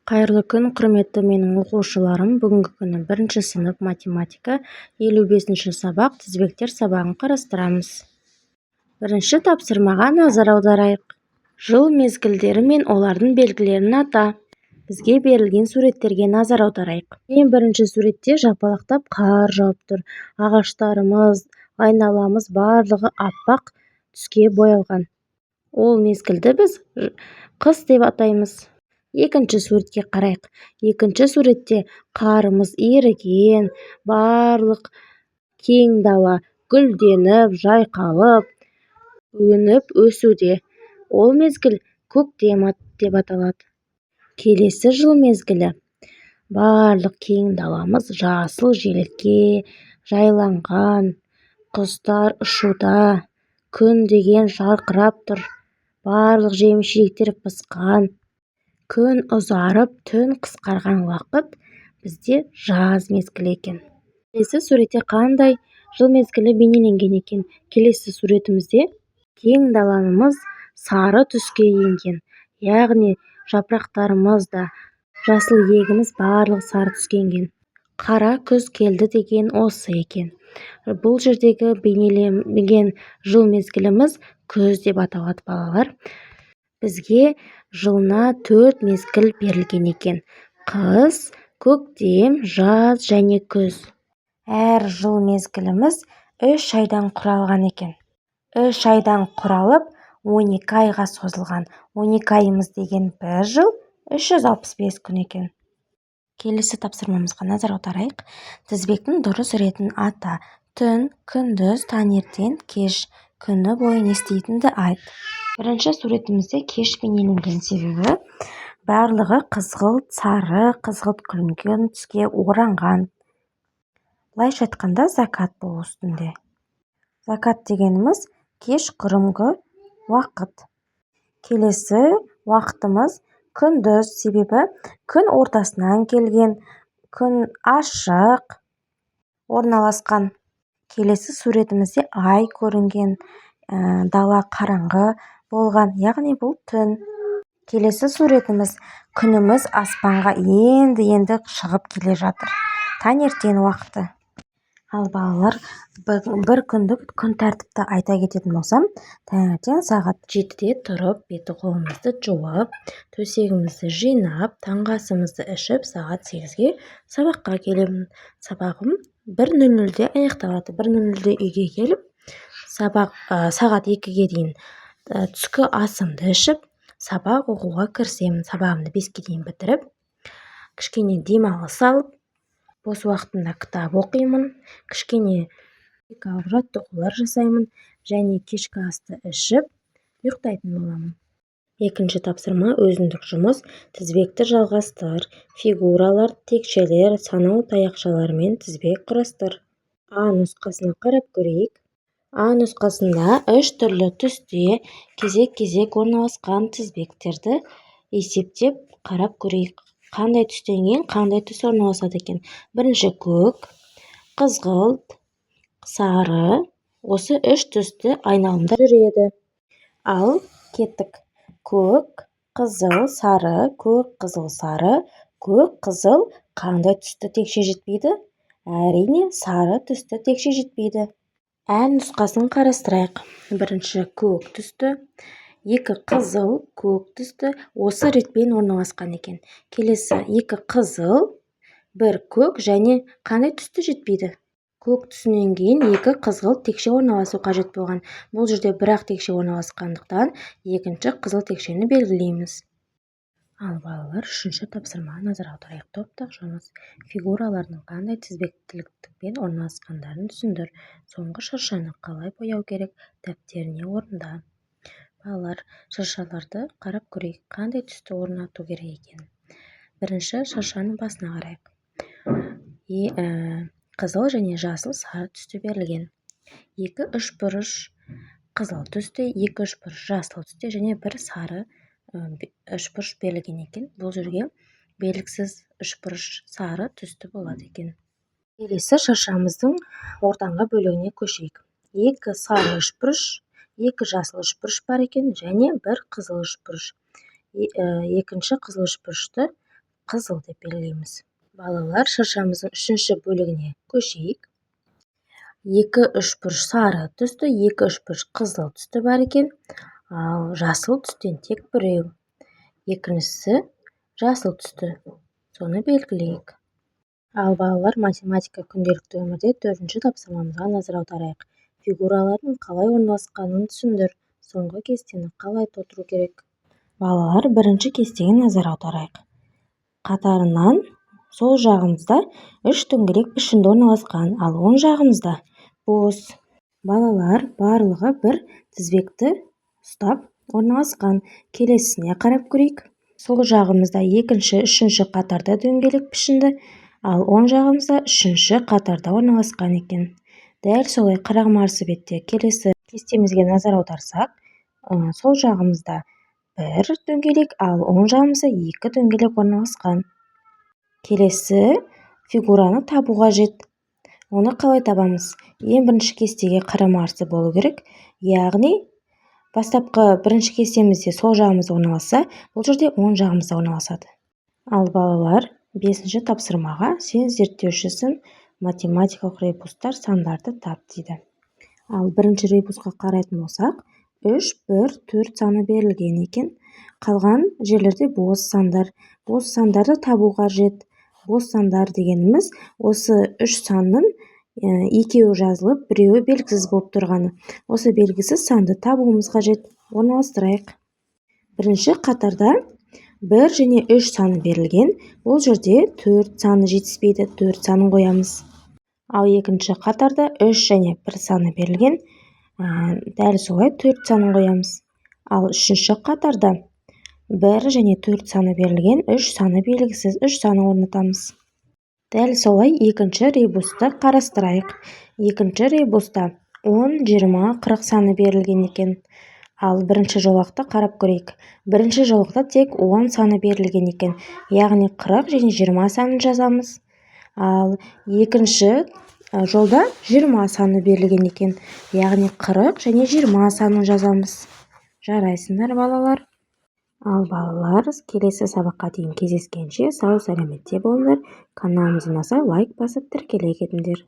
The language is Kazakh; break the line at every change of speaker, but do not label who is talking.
Қайырлы күн, құрметті менің оқушыларым. Бүгінгі күні 1 сынып математика 55-ші сабақ тізбектер сабағын қарастырамыз. Бірінші тапсырмаға назар аударайық. Жыл мезгілдері мен олардың белгілерін ата. Бізге берілген суреттерге назар аударайық. Бірінші суретте жапалақтап қар жауып тұр. Ағаштарымыз, айналамыз барлығы аппақ түске боялған. Ол мезгілді біз қыс деп атаймыз. Екінші суретке қарайық. Екінші суретте қарымыз еріген, барлық кең дала гүлденіп, жайқалып, өніп өсуде. Ол мезгіл көктем деп аталады. Келесі жыл мезгілі. Барлық кең даламыз жасыл желекке жайланған, құстар ұшуда, күн деген жарқырап тұр. Барлық жеміс-жидектер пысқан. Күн ұзарып, түн қысқарған уақыт бізде жаз мезгілі екен. Келесі суретте қандай жыл мезгілі бейнеленген екен? Келесі суретімізде кең даламыз сары түске енген. Яғни жапырақтарымыз да, жасыл егіміз барлығы сары түске енген. Қара күз келді деген осы екен. Бұл жердегі бейнеленген жыл мезгіліміз күз деп аталады, балалар. Бізге жылына 4 мезгіл берілген екен. Қыс, көктем, жаз және күз. Әр жыл мезгіліміз 3 айдан құралған екен. 3 айдан құралып 12 айға созылған. 12 айымыз деген 1 жыл 365 күн екен. Келесі тапсырмамызға назар аударайық. Тізбектің дұрыс ретін ата. Түн, күндіз, таңертең, кеш. Күні бойы не істейтінді айт. Бірінші суретімізде кеш бейнеленген, себебі барлығы қызғылт, сары, қызғылт күлгін түске оранған. Былайша айтқанда закат болу үстінде. Закат дегеніміз кеш құрымғы уақыт. Келесі уақытымыз күндіз, себебі күн ортасынан келген, күн ашық орналасқан. Келесі суретімізде ай көрінген, дала қараңғы болған, яғни бұл түн. Келесі суретіміз күніміз аспанға енді шығып келе жатыр. Таңертең уақыты. Ал балалар, бір күндік күн тәртіпті айта кететін болсам, таңертең сағат 7-де тұрып, беті-қолымызды жуып, төсегімізді жинап, таңғы асымызды ішіп, сағат 8-ге сабаққа келемін. Сабағым 1:00-де аяқталады. 1:00-де үйге келіп, сағат 2-ге дейін түскі асымды ішіп, сабақ оқуға кірісемін. Сабағымды 5-ке дейін бітіріп, кішкене демалыс алып, бос уақытымда кітап оқимын, кішкене жаттығулар жасаймын және кешкі асты ішіп, ұйықтайтын боламын. Екінші тапсырма өзіндік жұмыс. Тізбекті жалғастыр. Фигуралар, текшелер, санау таяқшаларымен тізбек құрастыр. А нұсқасына қарап көрейік. А нұсқасында 3 түрлі түсте кезек-кезек орналасқан тізбектерді есептеп қарап көрейік. Қандай түстен кейін қандай түс орналасады екен? Бірінші көк, қызғылт, сары. Осы 3 түсті айналымда жүреді. Ал кеттік. Көк, қызыл, сары, көк, қызыл, сары. Көк, қызыл қандай түсті текше жетпейді? Әрине, сары түсті текше жетпейді. Ә нұсқасын қарастырайық. Бірінші көк түсті, 2 қызыл, көк түсті осы ретпен орналасқан екен. Келесі 2 қызыл, 1 көк және қандай түсті жетпейді? Көк түсінен кейін 2 қызғылт текше орналасу қажет болған. Бұл жерде 1-ақ текше орналасқандықтан екінші қызыл текшені белгілейміз. Ал балалар, 3-ші тапсырмаға назар аударайық. Топтық жұмыс. Фигуралардың қандай тізбектілікпен орналасқандарын түсіндір. Соңғы шыршаны қалай бояу керек? Дәптеріне орында. Балалар, шыршаларды қарап көрейік. Қандай түсті орнату керек екен? Бірінші шыршаның басына қарайық. Қызыл және жасыл сары түсті берілген. 2 үшбұрыш қызыл түсті, 2 үшбұрыш жасыл түсті және 1 сары үшбұрыш берілген екен. Бұл жерге белгісіз үшбұрыш сары түсті болады екен. Келесі шыршамыздың ортаңғы бөлігіне көшейік. 2 сары үшбұрыш, 2 жасыл үшбұрыш бар екен және 1 қызыл үшбұрыш. Екінші қызыл үшбұрышты қызыл деп белгілейміз. Балалар, шыршамыздың үшінші бөлігіне көшейік. 2 үшбұрыш сары түсті, 2 үшбұрыш қызыл түсті бар екен. Ал жасыл түстен тек біреу. Екіншісі жасыл түсті. Соны белгілейік. Ал балалар, математика күнделікті өмірде 4-ші тапсырмамызға назар аударайық. Фигуралардың қалай орналасқанын түсіндір. Соңғы кестені қалай толтыру керек? Балалар, бірінші кестеге назар аударайық. Қатарынан сол жағымызда 3 дөңгелек пішінде орналасқан, ал оң жағымызда бос. Балалар, барлығы бір тізбекті ұстап орналасқан. Келесіне қарап көрейік. Сол жағымызда екінші, үшінші қатарда дөңгелек пішінді, ал оң жағымызда үшінші қатарда орналасқан екен. Дәл солай қарағым арсы бетте келесі кестемізге назар аударсақ, сол жағымызда бір дөңгелек, ал оң жағымызда 2 дөңгелек орналасқан. Келесі фигураны табу қажет. Оны қалай табамыз? Ең бірінші кестеге қарама арсы болу керек. Яғни бастапқы бірінші кестемізде сол жағымызда орналасса, бұл жерде оң жағымызда орналасады. Ал балалар, 5-ші тапсырмаға сен зерттеушісің, математикалық ребустар сандарды тап дейді. Ал бірінші ребусқа қарайтын болсақ, 3, 1, 4 саны берілген екен. Қалған жерлерде бос сандар. Бос сандарды табу қажет. Бос сандар дегеніміз осы 3 санның екеуі жазылып, біреуі белгісіз болып тұрғаны. Осы белгісіз санды табуымыз қажет. Орналастырайық. Бірінші қатарда 1 және 3 саны берілген. Бұл жерде 4 саны жетіспейді, 4 санын қоямыз. Ал екінші қатарда 3 және 1 саны берілген. Дәл солай 4 санын қоямыз. Ал үшінші қатарда 1 және 4 саны берілген, 3 саны белгісіз, 3 саны орнатамыз. Дәл солай екінші ребусты қарастырайық. Екінші ребуста 10, 20, 40 саны берілген екен. Ал бірінші жолақты қарап көрейік. Бірінші жолақта тек 10 саны берілген екен. Яғни 40 және 20 санын жазамыз. Ал екінші жолда 20 саны берілген екен. Яғни 40 және 20 санын жазамыз. Жарайсыңдар, балалар. Ал балалар, келесі сабаққа дейін кездескенше сау сәлеметте болыңдар. Каналымызға лайк басып тіркеле кетіңдер.